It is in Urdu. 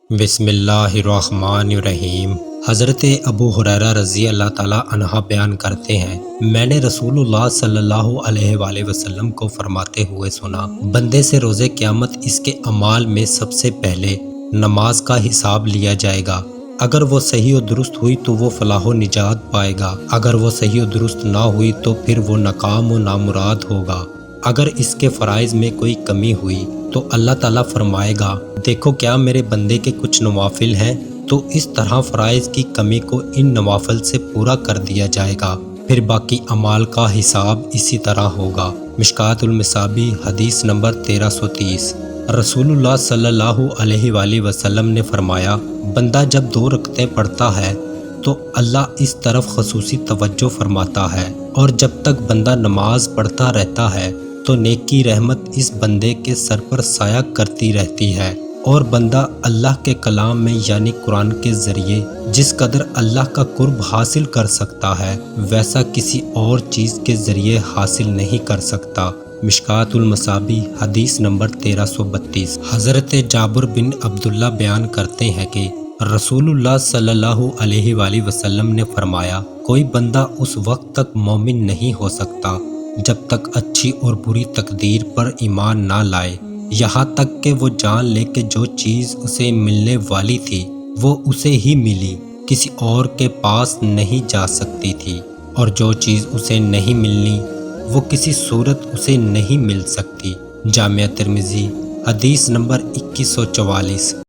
بسم اللہ الرحمن الرحیم۔ حضرت ابو ہریرہ رضی اللہ تعالیٰ عنہ بیان کرتے ہیں، میں نے رسول اللہ صلی اللہ علیہ وآلہ وسلم کو فرماتے ہوئے سنا، بندے سے روز قیامت اس کے اعمال میں سب سے پہلے نماز کا حساب لیا جائے گا۔ اگر وہ صحیح و درست ہوئی تو وہ فلاح و نجات پائے گا، اگر وہ صحیح و درست نہ ہوئی تو پھر وہ ناکام و نامراد ہوگا۔ اگر اس کے فرائض میں کوئی کمی ہوئی تو اللہ تعالیٰ فرمائے گا، دیکھو کیا میرے بندے کے کچھ نوافل ہیں، تو اس طرح فرائض کی کمی کو ان نوافل سے پورا کر دیا جائے گا، پھر باقی اعمال کا حساب اسی طرح ہوگا۔ مشکوٰۃ المصابیح حدیث نمبر 1330۔ رسول اللہ صلی اللہ علیہ وآلہ وسلم نے فرمایا، بندہ جب 2 رکعتیں پڑھتا ہے تو اللہ اس طرف خصوصی توجہ فرماتا ہے، اور جب تک بندہ نماز پڑھتا رہتا ہے تو نیکی رحمت اس بندے کے سر پر سایہ کرتی رہتی ہے، اور بندہ اللہ کے کلام میں یعنی قرآن کے ذریعے جس قدر اللہ کا قرب حاصل کر سکتا ہے ویسا کسی اور چیز کے ذریعے حاصل نہیں کر سکتا۔ مشکوٰۃ المصابیح حدیث نمبر 1332۔ حضرت جابر بن عبداللہ بیان کرتے ہیں کہ رسول اللہ صلی اللہ علیہ وآلہ وسلم نے فرمایا، کوئی بندہ اس وقت تک مومن نہیں ہو سکتا جب تک اچھی اور بری تقدیر پر ایمان نہ لائے، یہاں تک کہ وہ جان لے کہ جو چیز اسے ملنے والی تھی وہ اسے ہی ملی، کسی اور کے پاس نہیں جا سکتی تھی، اور جو چیز اسے نہیں ملنی وہ کسی صورت اسے نہیں مل سکتی۔ جامعہ ترمذی حدیث نمبر 2144۔